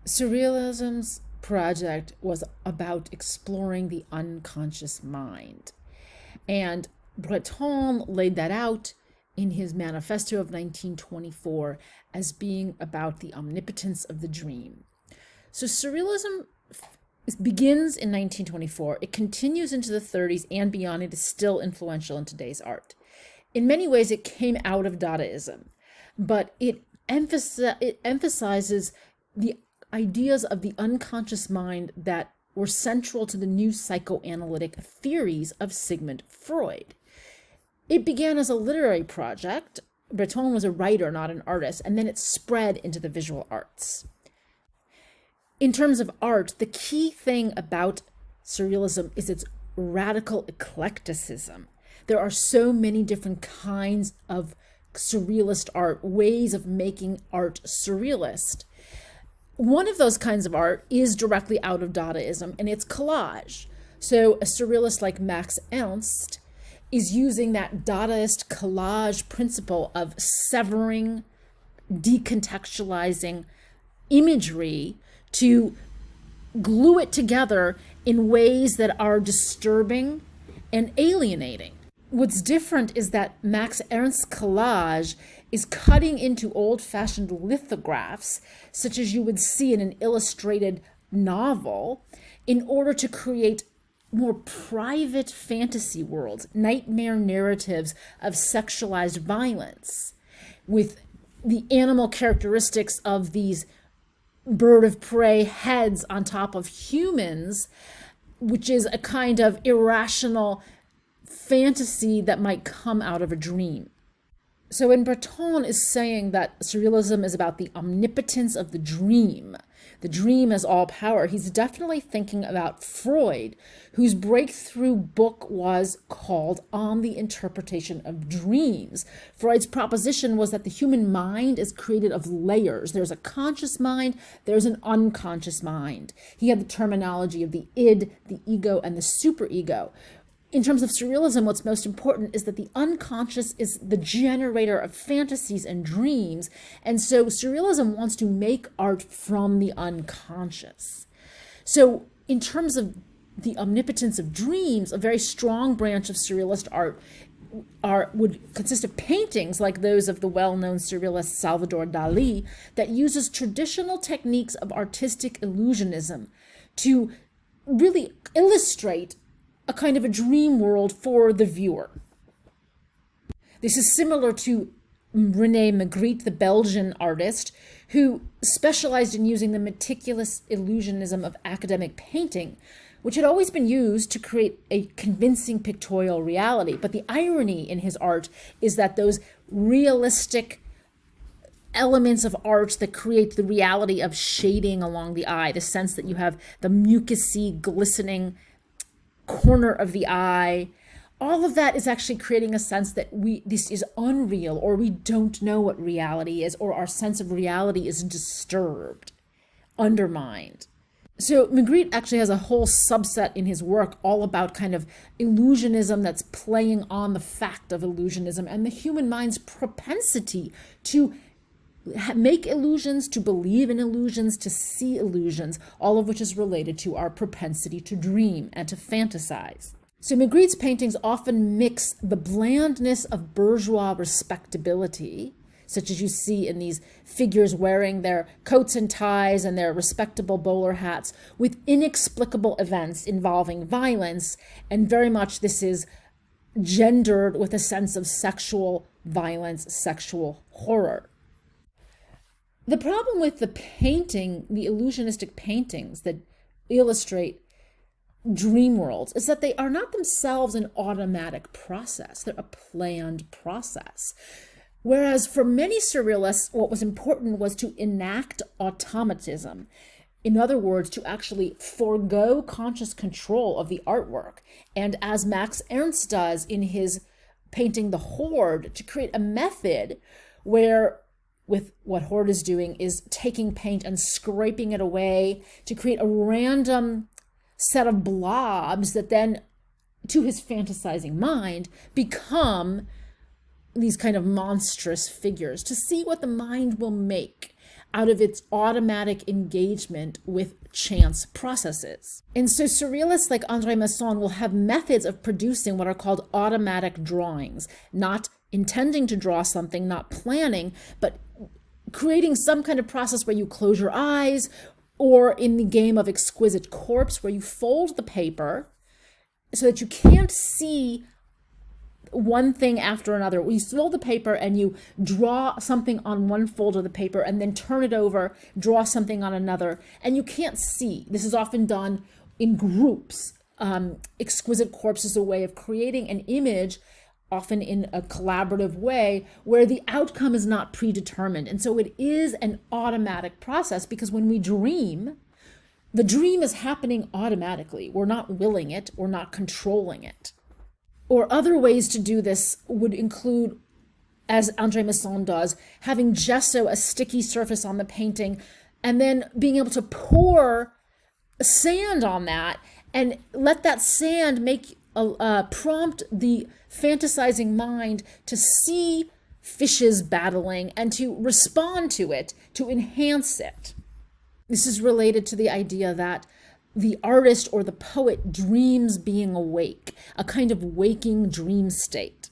Surrealism's project was about exploring the unconscious mind. And Breton laid that out in his manifesto of 1924 as being about the omnipotence of the dream. So Surrealism begins in 1924. It continues into the 30s and beyond. It is still influential in today's art. In many ways, it came out of Dadaism, but it emphasizes the ideas of the unconscious mind that were central to the new psychoanalytic theories of Sigmund Freud. It began as a literary project. Breton was a writer, not an artist, and then it spread into the visual arts. In terms of art, the key thing about Surrealism is its radical eclecticism. There are so many different kinds of surrealist art, ways of making art surrealist. One of those kinds of art is directly out of Dadaism, and it's collage. So a surrealist like Max Ernst is using that Dadaist collage principle of severing, decontextualizing imagery to glue it together in ways that are disturbing and alienating. What's different is that Max Ernst's collage is cutting into old-fashioned lithographs, such as you would see in an illustrated novel, in order to create more private fantasy worlds, nightmare narratives of sexualized violence, with the animal characteristics of these bird of prey heads on top of humans, which is a kind of irrational fantasy that might come out of a dream. So when Breton is saying that Surrealism is about the omnipotence of the dream as all power, he's definitely thinking about Freud, whose breakthrough book was called On the Interpretation of Dreams. Freud's proposition was that the human mind is created of layers. There's a conscious mind, there's an unconscious mind. He had the terminology of the id, the ego, and the superego. In terms of Surrealism, what's most important is that the unconscious is the generator of fantasies and dreams. And so Surrealism wants to make art from the unconscious. So in terms of the omnipotence of dreams, a very strong branch of Surrealist art would consist of paintings like those of the well-known Surrealist Salvador Dali that uses traditional techniques of artistic illusionism to really illustrate a kind of a dream world for the viewer. This is similar to René Magritte, the Belgian artist, who specialized in using the meticulous illusionism of academic painting, which had always been used to create a convincing pictorial reality. But the irony in his art is that those realistic elements of art that create the reality of shading along the eye, the sense that you have the mucousy, glistening corner of the eye, all of that is actually creating a sense that this is unreal, or we don't know what reality is, or our sense of reality is disturbed, undermined. So Magritte actually has a whole subset in his work all about kind of illusionism that's playing on the fact of illusionism and the human mind's propensity to make illusions, to believe in illusions, to see illusions, all of which is related to our propensity to dream and to fantasize. So Magritte's paintings often mix the blandness of bourgeois respectability, such as you see in these figures wearing their coats and ties and their respectable bowler hats, with inexplicable events involving violence, and very much this is gendered with a sense of sexual violence, sexual horror. The problem with the painting, the illusionistic paintings that illustrate dream worlds, is that they are not themselves an automatic process. They're a planned process. Whereas for many surrealists, what was important was to enact automatism. In other words, to actually forego conscious control of the artwork. And as Max Ernst does in his painting The Horde, to create a method where with what Horde is doing is taking paint and scraping it away to create a random set of blobs that then, to his fantasizing mind, become these kind of monstrous figures, to see what the mind will make out of its automatic engagement with chance processes. And so surrealists like André Masson will have methods of producing what are called automatic drawings, not intending to draw something, not planning, but creating some kind of process where you close your eyes, or in the game of exquisite corpse, where you fold the paper so that you can't see one thing after another. You fold the paper and you draw something on one fold of the paper and then turn it over, draw something on another, and you can't see. This is often done in groups. Exquisite corpse is a way of creating an image, often in a collaborative way, where the outcome is not predetermined. And so it is an automatic process, because when we dream, the dream is happening automatically. We're not willing it, we're not controlling it. Or other ways to do this would include, as André Masson does, having gesso, a sticky surface on the painting, and then being able to pour sand on that and let that sand make prompt the fantasizing mind to see fishes battling and to respond to it, to enhance it. This is related to the idea that the artist or the poet dreams being awake, a kind of waking dream state.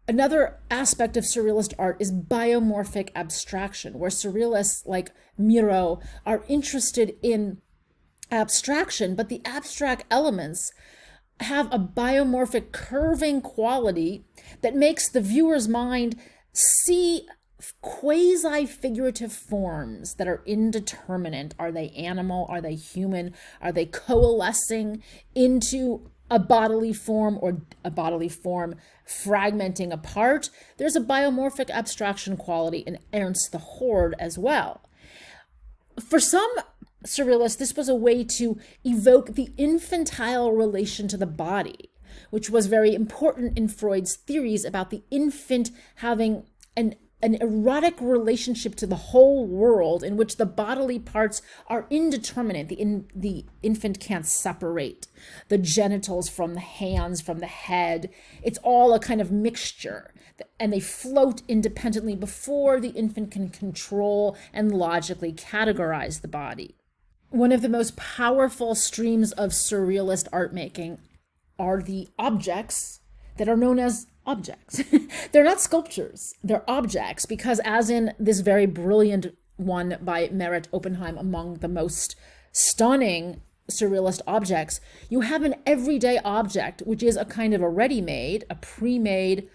Another aspect of surrealist art is biomorphic abstraction, where surrealists like Miro are interested in abstraction, but the abstract elements have a biomorphic curving quality that makes the viewer's mind see quasi-figurative forms that are indeterminate. Are they animal? Are they human? Are they coalescing into a bodily form, or a bodily form fragmenting apart? There's a biomorphic abstraction quality in Ernst the Horde as well. For some surrealists, this was a way to evoke the infantile relation to the body, which was very important in Freud's theories about the infant having an erotic relationship to the whole world, in which the bodily parts are indeterminate. The infant can't separate the genitals from the hands, from the head. It's all a kind of mixture, and they float independently before the infant can control and logically categorize the body. One of the most powerful streams of surrealist art making are the objects that are known as objects. They're not sculptures, they're objects, because as in this very brilliant one by Merit Oppenheim, among the most stunning surrealist objects, you have an everyday object, which is a kind of a ready-made, a pre-made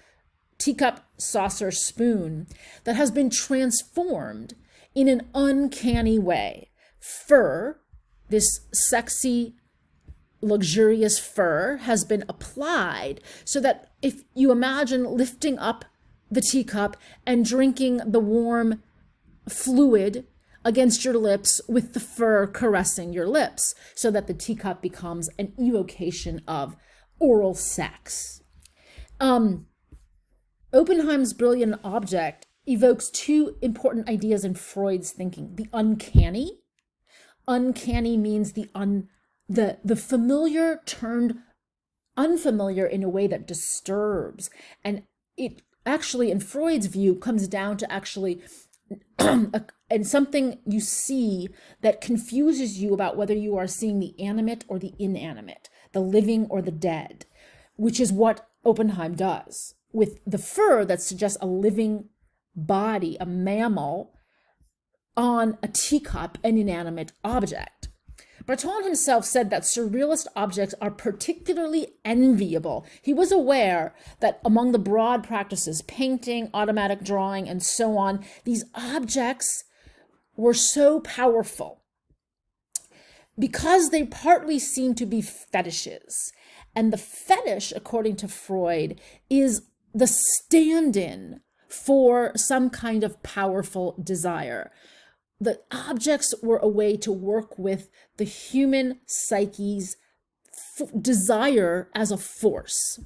teacup, saucer, spoon that has been transformed in an uncanny way. Fur, this sexy, luxurious fur, has been applied so that if you imagine lifting up the teacup and drinking the warm fluid against your lips with the fur caressing your lips, so that the teacup becomes an evocation of oral sex. Oppenheim's brilliant object evokes two important ideas in Freud's thinking: the uncanny. Uncanny means the familiar turned unfamiliar in a way that disturbs. And it actually, in Freud's view, comes down to actually and something you see that confuses you about whether you are seeing the animate or the inanimate, the living or the dead, which is what Oppenheim does with the fur that suggests a living body, a mammal, on a teacup, an inanimate object. Breton himself said that surrealist objects are particularly enviable. He was aware that among the broad practices, painting, automatic drawing, and so on, these objects were so powerful because they partly seem to be fetishes. And the fetish, according to Freud, is the stand-in for some kind of powerful desire. The objects were a way to work with the human psyche's desire as a force.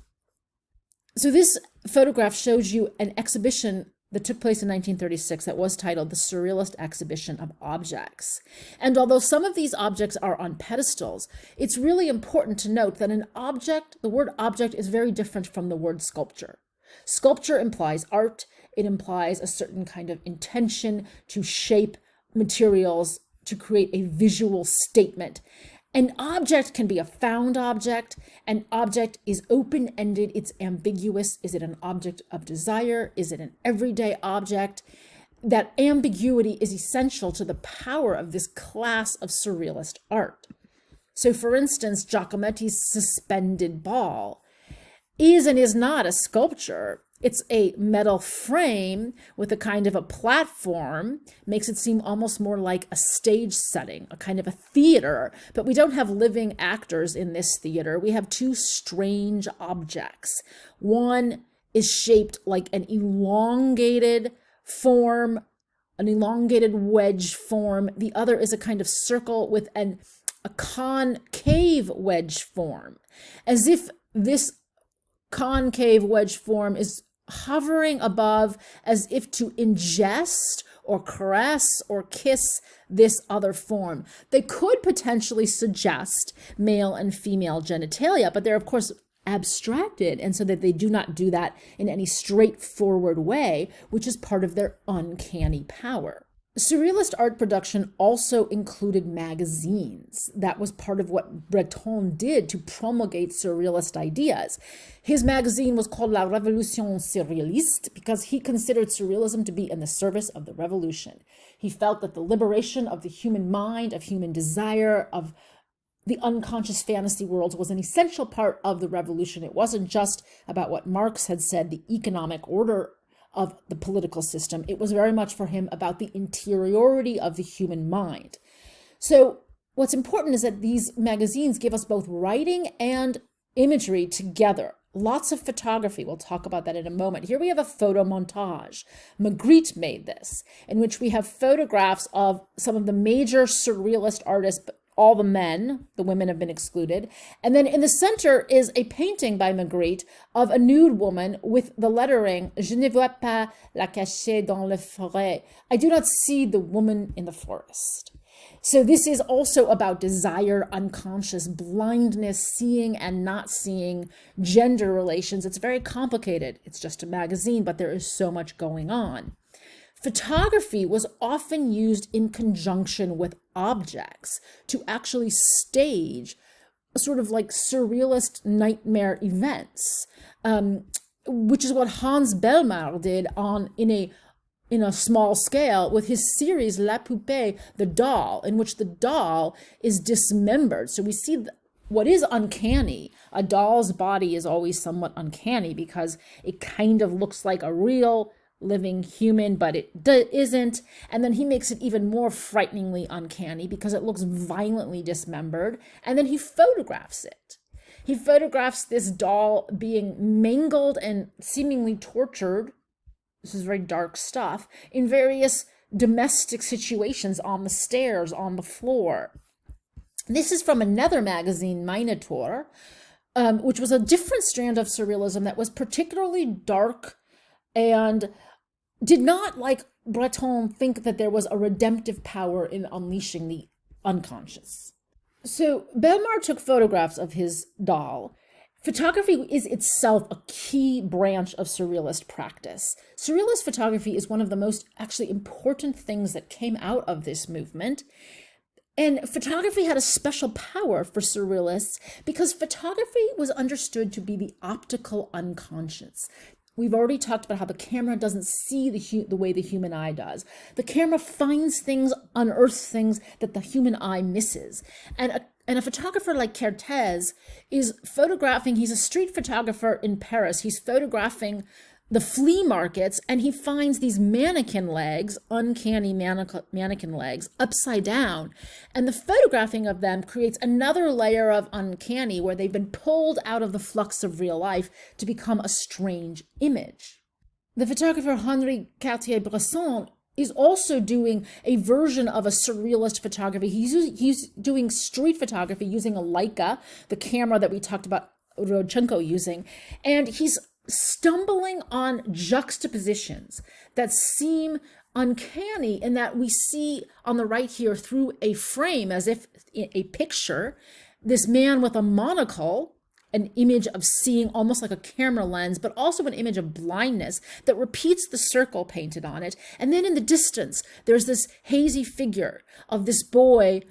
So this photograph shows you an exhibition that took place in 1936 that was titled the Surrealist Exhibition of Objects. And although some of these objects are on pedestals, it's really important to note that an object, the word object, is very different from the word sculpture. Sculpture implies art. It implies a certain kind of intention to shape materials to create a visual statement. An object can be a found object. An object is open-ended, it's ambiguous. Is it an object of desire? Is it an everyday object? That ambiguity is essential to the power of this class of surrealist art. So for instance, Giacometti's suspended ball is and is not a sculpture. It's a metal frame with a kind of a platform, makes it seem almost more like a stage setting, a kind of a theater, but we don't have living actors in this theater. We have two strange objects. One is shaped like an elongated form, an elongated wedge form. The other is a kind of circle with a concave wedge form, as if this concave wedge form is hovering above, as if to ingest or caress or kiss this other form. They could potentially suggest male and female genitalia, but they're of course abstracted, and so that they do not do that in any straightforward way, which is part of their uncanny power. Surrealist art production also included magazines. That was part of what Breton did to promulgate surrealist ideas. His magazine was called La Révolution Surréaliste because he considered surrealism to be in the service of the revolution. He felt that the liberation of the human mind, of human desire, of the unconscious fantasy worlds was an essential part of the revolution. It wasn't just about what Marx had said, the economic order of the political system. It was very much for him about the interiority of the human mind. So what's important is that these magazines give us both writing and imagery together. Lots of photography. We'll talk about that in a moment. Here we have a photo montage. Magritte made this, in which we have photographs of some of the major surrealist artists, all the men, the women have been excluded. And then in the center is a painting by Magritte of a nude woman with the lettering, Je ne vois pas la cacher dans la forêt. I do not see the woman in the forest. So this is also about desire, unconscious, blindness, seeing and not seeing, gender relations. It's very complicated. It's just a magazine, but there is so much going on. Photography was often used in conjunction with objects to actually stage sort of like surrealist nightmare events, which is what Hans Bellmer did in a small scale with his series La Poupée, the doll, in which the doll is dismembered. So we see what is uncanny. A doll's body is always somewhat uncanny because it kind of looks like a real living human, but it isn't. And then he makes it even more frighteningly uncanny because it looks violently dismembered. And then he photographs it. He photographs this doll being mangled and seemingly tortured. This is very dark stuff in various domestic situations, on the stairs, on the floor. This is from another magazine, Minotaure, which was a different strand of surrealism that was particularly dark and did not, like Breton, think that there was a redemptive power in unleashing the unconscious. So Bellmer took photographs of his doll. Photography is itself a key branch of surrealist practice. Surrealist photography is one of the most actually important things that came out of this movement. And photography had a special power for surrealists because photography was understood to be the optical unconscious. We've already talked about how the camera doesn't see the way the human eye does. The camera finds things, unearths things that the human eye misses. And a photographer like Cartier is photographing, he's a street photographer in Paris. He's photographing the flea markets, and he finds these mannequin legs, uncanny mannequin legs, upside down. And the photographing of them creates another layer of uncanny where they've been pulled out of the flux of real life to become a strange image. The photographer Henri Cartier-Bresson is also doing a version of a surrealist photography. He's doing street photography using a Leica, the camera that we talked about Rodchenko using, and he's stumbling on juxtapositions that seem uncanny in that we see on the right here through a frame, as if a picture, this man with a monocle an image of seeing almost like a camera lens, but also an image of blindness that repeats the circle painted on it. And then in the distance, there's this hazy figure of this boy